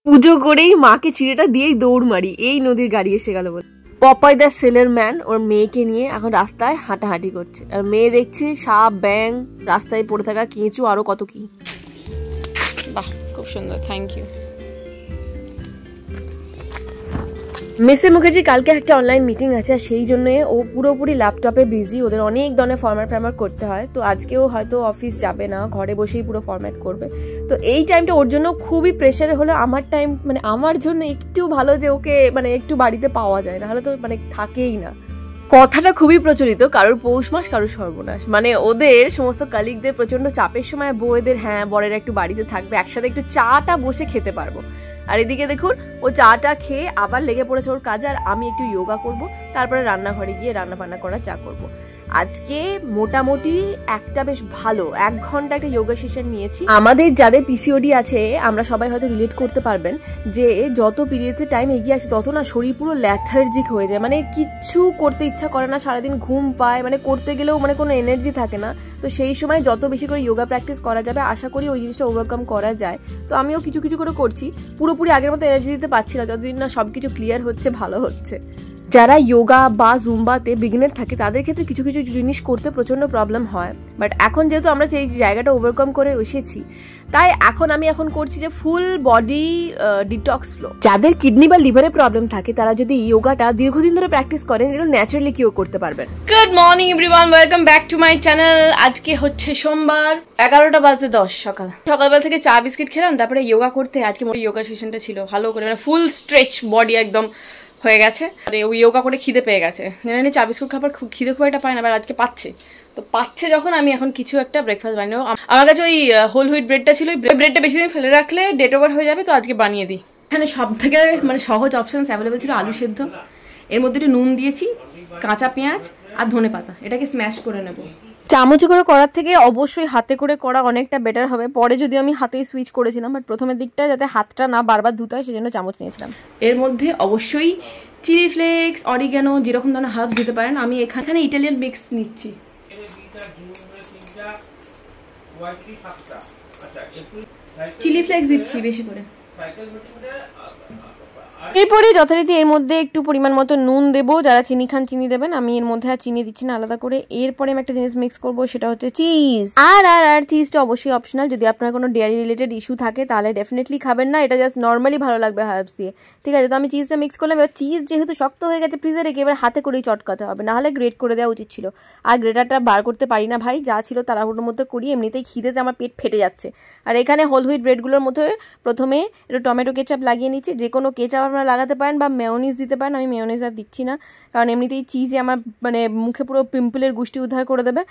পুজো করেই মাকে চিড়েটা দিয়েই দৌড় মারি, এই নদীর গাড়ি এসে গেল বলে। পপাই দা সেলার ম্যান ওর মেয়েকে নিয়ে এখন রাস্তায় হাঁটাহাঁটি করছে, আর মেয়ে দেখছে সাপ, ব্যাং, রাস্তায় পড়ে থাকা কেঁচো, আরো কত কি। বাহ, খুব সুন্দর, থ্যাংক ইউ। মিসে মুখার্জি কালকে একটা অনলাইন মিটিং আছে, আর সেই জন্য ও পুরোপুরি ল্যাপটপে বিজি। ওদের অনেক ধরনের ফরম্যাট করতে হয়, তো আজকেও হয়তো অফিস যাবে না, ঘরে বসেই পুরো ফরম্যাট করবে। তো এই টাইমটা ওর জন্য খুবই প্রেশারে হলো। আমার টাইম মানে আমার জন্য একটু ভালো যে ওকে মানে একটু বাড়িতে পাওয়া যায়, না হলে তো মানে থাকেই না। কথাটা খুবই প্রচলিত, কারোর পৌষ মাস কারোর সর্বনাশ। মানে ওদের সমস্ত কালিগদের প্রচন্ড চাপের সময় বউদের হ্যাঁ বরেরা একটু বাড়িতে থাকবে, একসাথে একটু চাটা বসে খেতে পারবো। আর এদিকে দেখুন ও চাটা খেয়ে আবার লেগে পড়েছে ওর কাজে, আর আমি একটু যোগা করব, তারপরে রান্নাঘরে গিয়ে রান্না বান্না করা চা করব। আজকে মোটামুটি একটা বেশ ভালো 1 ঘন্টা একটা যোগা সেশন নিয়েছি। আমাদের যাদের পিসিওডি আছে আমরা সবাই হয়তো রিলেট করতে পারবেন যে যত পিরিয়ডসের টাইম এগিয়ে আসে তত না শরীর পুরো ল্যাথার্জিক হয়ে যায়, মানে কিচ্ছু করতে ইচ্ছা করে না, সারাদিন ঘুম পায়, মানে করতে গেলেও মানে কোনো এনার্জি থাকে না। তো সেই সময় যত বেশি করে যোগা প্র্যাকটিস করা যাবে আশা করি ওই জিনিসটা ওভারকাম করা যায়। তো আমিও কিছু কিছু করে করছি, পুরোপুরি আগের মতো এনার্জি দিতে পারছি না, যতদিন না সবকিছু ক্লিয়ার হচ্ছে, ভালো হচ্ছে। যারা যোগা বা জুম্বাতে বিগিনার থাকে তাদের ক্ষেত্রে কিছু কিছু জিনিস করতে প্রচন্ড প্রবলেম হয়, বাট এখন যেহেতু আমরা সেই জায়গাটা ওভারকাম করে এসেছি, তাই আমি এখন করছি যে ফুল বডি ডিটক্স ফ্লো। যাদের কিডনি বা লিভারে প্রবলেম থাকে তারা যদি যোগাটা দীর্ঘদিন ধরে প্র্যাকটিস করেন, এটা ন্যাচারালি কিওর করতে পারবেন। Good morning everyone, welcome back to my channel. আজকে হচ্ছে সোমবার, 11:10 সকালবেলা থেকে চা বিস্কিট খেলাম, তারপরে যোগা করতে আজকে যোগা সেশনটা ছিল ভালো করে, মানে ফুল স্ট্রেচ বডি একদম হয়ে গেছে। আর ওই যোগা করে খিদে পেয়ে গেছে, জানি চা বিস্কুট খাবার খিদে খুব একটা পায় না, এবার আজকে পাচ্ছে। তো পাচ্ছে যখন আমি এখন কিছু একটা ব্রেকফাস্ট বানিয়ে নেবো। আমার কাছে ওই হোল হুইট ব্রেডটা ছিল, ব্রেডটা বেশি দিন ফেলে রাখলে ডেট ওভার হয়ে যাবে, তো আজকে বানিয়ে দিই। এখানে সব থেকে মানে সহজ অপশনস অ্যাভেলেবেল ছিল আলু সেদ্ধ, এর মধ্যে একটু নুন দিয়েছি, কাঁচা পেঁয়াজ আর ধনে পাতা, এটাকে স্ম্যাশ করে নেবো। চামচে করে করার থেকে অবশ্যই হাতে করে করা অনেকটা বেটার হবে। পরে যদি আমি হাতেই সুইচ করেছিলাম, বাট প্রথমের দিকটা যাতে হাতটা না বারবার ধুতে হয় সেজন্য চামচ নিয়েছিলাম। এর মধ্যে অবশ্যই চিলি ফ্লেক্স, অরিগ্যানো, যেরকম ধরনের হার্বস দিতে পারেন। আমি এখানে ইটালিয়ান মিক্স নিচ্ছি। চিলি ফ্লেক্স দিচ্ছি বেশি করে। এরপরে যথারীতি এর মধ্যে একটু পরিমাণ মতো নুন দেবো, যারা চিনি খান চিনি দেবেন, আমি এর মধ্যে আর চিনি দিচ্ছি না আলাদা করে। এরপরে আমি একটা জিনিস মিক্স করবো, সেটা হচ্ছে চিজ। আর চিজটা অবশ্যই অপশনাল, যদি আপনার কোনো ডেয়ারি রিলেটেড ইস্যু থাকে তাহলে ডেফিনেটলি খাবেন না, এটা জাস্ট নর্মালি ভালো লাগবে হার্বস দিয়ে, ঠিক আছে। তো আমি চিজটা মিক্স করলাম। এবার চিজ যেহেতু শক্ত হয়ে গেছে ফ্রিজে রেখে, এবার হাতে করেই চটকাতে হবে, নাহলে গ্রেট করে দেওয়া উচিত ছিল। আর গ্রেটারটা বার করতে পারি না ভাই, যা ছিল তাড়াহুড়োর মধ্যে করি, এমনিতেই খিদেতে আমার পেট ফেটে যাচ্ছে। আর এখানে হোল হুইট ব্রেডগুলোর মধ্যে প্রথমে একটু টমেটো কেচাপ লাগিয়ে নিচ্ছি, যে কোনো কেচাপ আপনারা লাগাতে পারেন বা মেয়োনিজ দিতে পারেন। আমি মেয়োনিজ আর দিচ্ছি না, কারণ এমনিতেই চিজই আমার মানে মুখে পুরো পিম্পলের গুষ্টি উদ্ধার করে দেবে।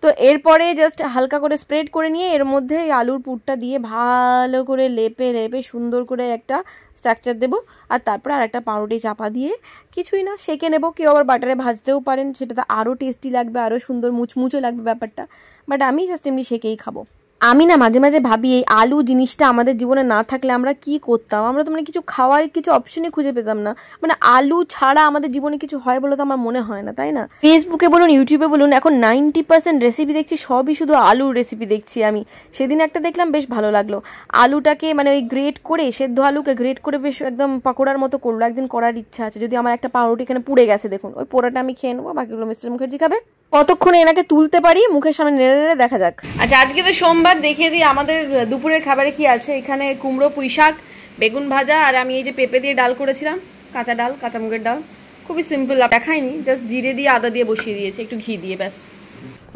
তো এরপরে জাস্ট হালকা করে স্প্রেড করে নিয়ে এর মধ্যে আলুর পুরটা দিয়ে ভালো করে লেপে সুন্দর করে একটা স্ট্রাকচার দেবো, আর তারপর আর একটা পাউরুটি চাপা দিয়ে কিছুই না সেঁকে নেবো। কেউ আবার বাটারে ভাজতেও পারেন, সেটাতে আরও টেস্টি লাগবে, আরও সুন্দর মুচমুচে লাগবে ব্যাপারটা, বাট আমি জাস্ট এমনি সেঁকেই খাবো। আমি না মাঝে মাঝে ভাবি এই আলু জিনিসটা আমাদের জীবনে না থাকলে আমরা কি করতাম। আমরা তো মানে কিছু খাওয়ার কিছু অপশনই খুঁজে পেতাম না, মানে আলু ছাড়া আমাদের জীবনে কিছু হয় বলে তো আমার মনে হয় না, তাই না? ফেসবুকে বলুন, ইউটিউবে বলুন, এখন 90% রেসিপি দেখছি সবই শুধু আলুর রেসিপি দেখছি। আমি সেদিন একটা দেখলাম, বেশ ভালো লাগলো। আলুটাকে মানে ওই গ্রেট করে, সেদ্ধ আলুকে গ্রেট করে বেশ একদম পাকোড়ার মতো করলো। একদিন করার ইচ্ছা আছে, যদি আমার একটা পাউরুটি এখানে পুড়ে গেছে, দেখুন ওই পোড়াটা আমি খেয়ে নেবো, বাকিগুলো মিস্টার মুখার্জি খাবে। কতক্ষণে এনাকে তুলতে পারি মুখের সামনে নেড়ে নেড়ে দেখা যাক। আচ্ছা, আজকে তো সোমবার, দেখিয়ে দিই আমাদের দুপুরের খাবারে কি আছে। এখানে কুমড়ো, পুঁই শাক, বেগুন ভাজা, আর আমি এই যে পেঁপে দিয়ে ডাল করেছিলাম, কাঁচা ডাল, কাঁচা মুগের ডাল, খুবই সিম্পল, দেখাইনি, জাস্ট জিরে দিয়ে আদা দিয়ে বসিয়ে দিয়েছে, একটু ঘি দিয়ে, ব্যাস।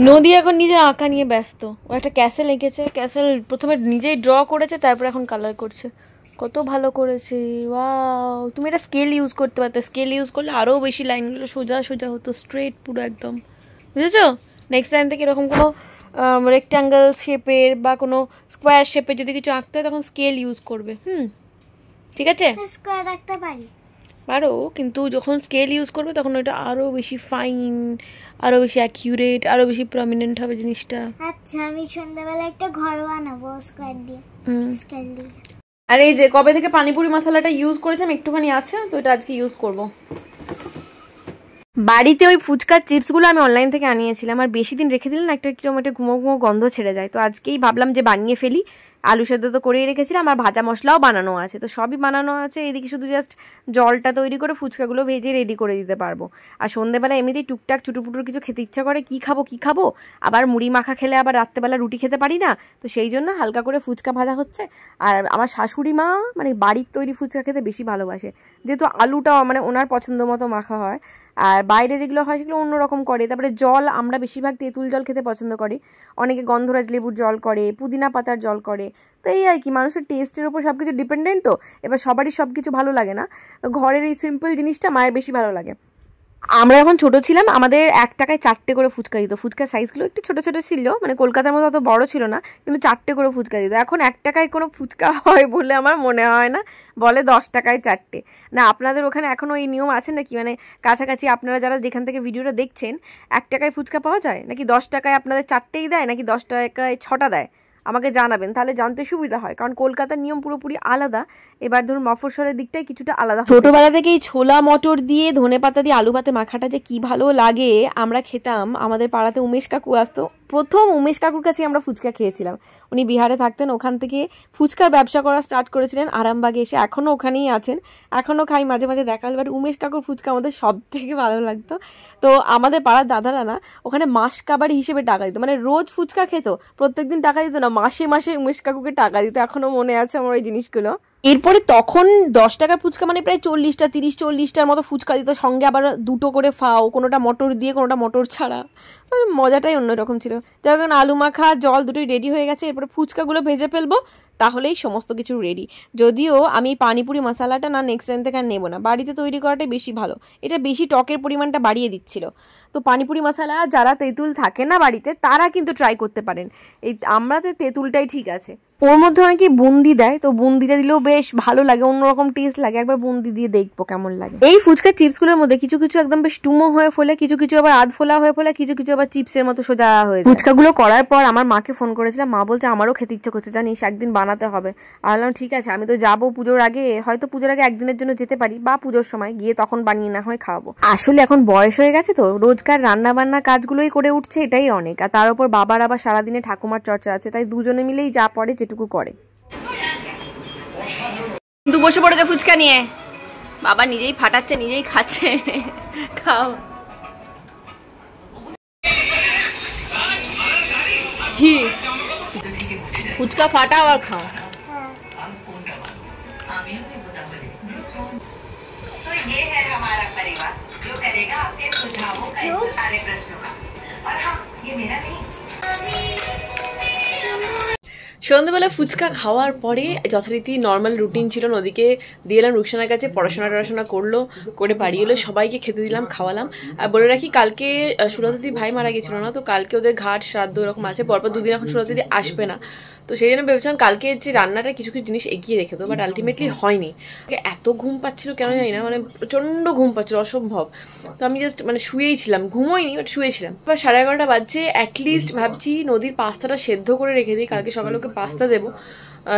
নদী এখন নিজের আঁকা নিয়ে ব্যস্ত, ও একটা ক্যাসেল এঁকেছে, ক্যাসেল প্রথমে নিজেই ড্র করেছে, তারপর এখন কালার করছে, কত ভালো করেছে। ওয়াও, তুমি এটা স্কেল ইউজ করতে পারতে, স্কেল ইউজ করলে আরও বেশি লাইনগুলো সোজা সোজা হতো, স্ট্রেট পুরো একদম, বুঝেছো? নেক্সট টাইম থেকে এরকম কোনো রেক্ট্যাঙ্গেল শেপের বা কোনো স্কোয়ার শেপের যদি কিছু আঁকতে হয় তখন স্কেল ইউজ করবে। ঠিক আছে, স্কোয়ার আঁকতে পারো, কিন্তু যখন স্কেল ইউজ করবে তখন ওটা আরও বেশি ফাইন, আরও বেশি অ্যাকিউরেট, আরও বেশি প্রমিনেন্ট হবে জিনিসটা। আচ্ছা, আমি সন্ধ্যাবেলা একটা ঘর বানাবো স্কোয়ার দিয়ে, স্কেল দিয়ে। আর এই যে কবে থেকে পানিপুরি মশলাটা ইউজ করেছিলাম, একটুখানি আছে, তো এটা আজকে ইউজ করব। বাড়িতে ওই ফুচকার চিপসগুলো আমি অনলাইন থেকে আনিয়েছিলাম, আর বেশি দিন রেখে দিলে না একটা কিরকম একটা ঘুমো ঘুমো গন্ধ ছেড়ে যায়। তো আজকেই ভাবলাম যে বানিয়ে ফেলি, আলু সেদ্ধ তো করেই রেখেছিলাম, আর ভাজা মশলাও বানানো আছে, তো সবই বানানো আছে। এদিকে শুধু জাস্ট জলটা তৈরি করে ফুচকাগুলো ভেজে রেডি করে দিতে পারবো। আর সন্ধ্যেবেলা এমনিতেই টুকটাক চুটুপুটুর কিছু খেতে ইচ্ছা করে, কি খাবো, আবার মুড়ি মাখা খেলে আবার রাত্রেবেলা রুটি খেতে পারি না, তো সেই জন্য হালকা করে ফুচকা ভাজা হচ্ছে। আর আমার শাশুড়ি মা মানে বাড়ির তৈরি ফুচকা খেতে বেশি ভালোবাসে, যেহেতু আলুটাও মানে ওনার পছন্দ মতো মাখা হয়, আর বাইরে যেগুলো হয় সেগুলো অন্যরকম করে। তারপরে জল আমরা বেশিরভাগ তেঁতুল জল খেতে পছন্দ করি, অনেকে গন্ধরাজ লেবুর জল করে, পুদিনা পাতার জল করে, তো এই আর কি, মানুষের টেস্টের উপর সব কিছু ডিপেন্ডেন্ট, তো এবার সবারই সব কিছু ভালো লাগে না, ঘরের এই সিম্পল জিনিসটা মায়ের বেশি ভালো লাগে। আমরা যখন ছোট ছিলাম আমাদের 1 টাকায় 4টে করে ফুচকা দিত, ফুচকার সাইজগুলো একটু ছোট ছোট ছিল, মানে কলকাতার মতো অত বড় ছিল না, কিন্তু 4টে করে ফুচকা দিত। এখন 1 টাকায় কোনো ফুচকা হয় বলে আমার মনে হয় না, বলে 10 টাকায় 4টে। না আপনাদের ওখানে এখনও এই নিয়ম আছে নাকি, মানে কাছাকাছি আপনারা যারা যেখান থেকে ভিডিওটা দেখছেন 1 টাকায় ফুচকা পাওয়া যায় নাকি 10 টাকায় আপনাদের 4টেই দেয় নাকি 10 টাকায় 6টা দেয়, আমাকে জানাবেন, তাহলে জানতে সুবিধা হয়, কারণ কলকাতার নিয়ম পুরোপুরি আলাদা। এবার ধরুন মফস্বলের দিকটাই কিছুটা আলাদা। ছোটবেলা থেকেই ছোলা মটর দিয়ে ধনে পাতা দিয়ে আলু ভাতে মাখাটা যে কি ভালো লাগে আমরা খেতাম। আমাদের পাড়াতে উমেশ কাকু আসতো, প্রথম উমেশ কাকুর কাছে আমরা ফুচকা খেয়েছিলাম, উনি বিহারে থাকতেন, ওখান থেকে ফুচকার ব্যবসা করা স্টার্ট করেছিলেন আরামবাগে এসে, এখনও ওখানেই আছেন, এখনও খাই মাঝে মাঝে দেখা হলে। বাট উমেশ কাকুর ফুচকা আমাদের সব থেকে ভালো লাগতো। তো আমাদের পাড়ার দাদারা না ওখানে মাস কাবারি হিসেবে টাকা দিত, মানে রোজ ফুচকা খেত, প্রত্যেকদিন টাকা দিত না, মাসে মাসে উমেশ কাকুকে টাকা দিত, এখনও মনে আছে আমার এই জিনিসগুলো। এরপরে তখন 10 টাকার ফুচকা মানে প্রায় 40টা 30-40টার মতো ফুচকা দিত, সঙ্গে আবার 2টো করে ফাও, কোনোটা মটর দিয়ে কোনোটা মটর ছাড়া, মজাটাই অন্যরকম ছিল। যখন আলু মাখা জল দুটোই রেডি হয়ে গেছে, এরপরে ফুচকাগুলো ভেজে ফেলবো, তাহলেই সমস্ত কিছু রেডি। যদিও আমি পানিপুরি মশলাটা না নেক্সট টাইম থেকে আর নেবো না, বাড়িতে তৈরি করাটাই বেশি ভালো, এটা বেশি টকের পরিমাণটা বাড়িয়ে দিচ্ছিল। তো পানিপুরি মশলা যারা তেঁতুল থাকে না বাড়িতে তারা কিন্তু ট্রাই করতে পারেন, এই আমরাতে তেঁতুলটাই ঠিক আছে। ওর মধ্যে অনেকে বুন্দি দেয়, তো বুন্দিটা দিলেও বেশ ভালো লাগে, অন্যরকম টেস্ট লাগে, একবার বুন্দি দিয়ে দেখবো কেমন লাগে। এই ফুচকার চিপসগুলোর মধ্যে কিছু কিছু একদম বেশ টুমো হয়ে ফোলে, কিছু কিছু আবার আধ ফোলা হয়ে ফোলে, কিছু কিছু আবার চিপসের মতো সোজা হয়ে যায়। ফুচকাগুলো করার পর আমার মাকে ফোন করেছিলাম, মা বলছে আমারও খেতে ইচ্ছে করছে, জানিস একদিন বানাতে হবে। আর বললাম ঠিক আছে, আমি তো যাবো পুজোর আগে, হয়তো পুজোর আগে একদিনের জন্য যেতে পারি, বা পুজোর সময় গিয়ে তখন বানিয়ে না হয় খাওয়াবো। আসলে এখন বয়স হয়ে গেছে, তো রোজকার রান্না বান্না কাজগুলোই করে উঠছে, এটাই অনেক। আর তার উপর বাবার আবার সারাদিনে ঠাকুমার চর্চা আছে, তাই দুজনে মিলেই যা পড়ে যেটুকু করে। কিন্তু বসে পড়েছে ফুচকা নিয়ে, বাবা নিজেই ফাটাচ্ছে নিজেই খাচ্ছে, খাও। কি ফুচকা ফাটাও আর খাও। तो ये है हमारा परिवार जो करेगा आपके सुझावों का सारे प्रश्नों का, और हाँ ये मेरा नहीं। সন্ধ্যেবেলা ফুচকা খাওয়ার পরে যথারীতি নর্মাল রুটিন ছিল, নদীকে দিয়ে এলাম রুকসানার কাছে, পড়াশোনা করলো, করে বাড়ি এলো, সবাইকে খেতে দিলাম, খাওয়ালাম। আর বলে রাখি কালকে সুরতদি ভাই মারা গেছিলো না, তো কালকে ওদের ঘাট শ্রাদ্ধ এরকম আছে, পরপর 2 দিন এখন সুরতদি আসবে না, তো সেই জন্য ভেবেছিলাম কালকে যে রান্নাটা কিছু কিছু জিনিস এগিয়ে রেখে দেবো, বাট আলটিমেটলি হয়নি। এত ঘুম পাচ্ছিল কেন জানি না, মানে প্রচণ্ড ঘুম পাচ্ছিল, অসম্ভব। তো আমি জাস্ট মানে শুয়েই ছিলাম, ঘুমোইনি বাট শুয়েছিলাম। এবার 11:30 বাজছে, অ্যাটলিস্ট ভাবছি নদীর পাস্তাটা সেদ্ধ করে রেখে দিই, কালকে সকালে ওকে পাস্তা দেবো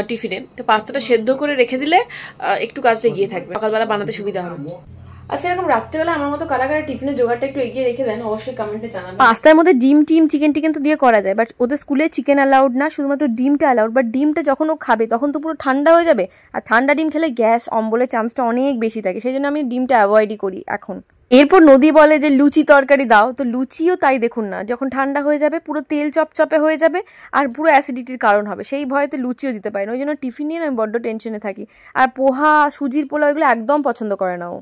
টিফিনে, তো পাস্তাটা সেদ্ধ করে রেখে দিলে একটু কাজটা এগিয়ে থাকবে, সকালবেলা বানাতে সুবিধা হবে। আচ্ছা এরকম রাত্রেবেলা আমার মতো কারা কারা টিফিনের জোগাড়টা একটু এগিয়ে রেখে দেন অবশ্যই কমেন্টে জানাবেন। পাস্তার মধ্যে ডিম টিম চিকেন টিকেন তো দিয়ে করা যায়, বাট ওদের স্কুলে চিকেন অ্যালাউড না, শুধুমাত্র ডিমটা অ্যালাউড। বাট ডিমটা যখন ও খাবে তখন তো পুরো ঠান্ডা হয়ে যাবে, আর ঠান্ডা ডিম খেলে গ্যাস অম্বলের চান্সটা অনেক বেশি থাকে, সেই জন্য আমি ডিমটা অ্যাভয়েডই করি এখন। এরপর নদী বলে যে লুচি তরকারি দাও, তো লুচিও তাই দেখুন না, যখন ঠান্ডা হয়ে যাবে পুরো তেল চপচপে হয়ে যাবে আর পুরো অ্যাসিডিটির কারণ হবে, সেই ভয়েতে লুচিও দিতে পারি না, ওই জন্য টিফিন নিয়ে আমি বড্ড টেনশনে থাকি। আর পোহা সুজির পোলা এগুলো একদম পছন্দ করে না ও।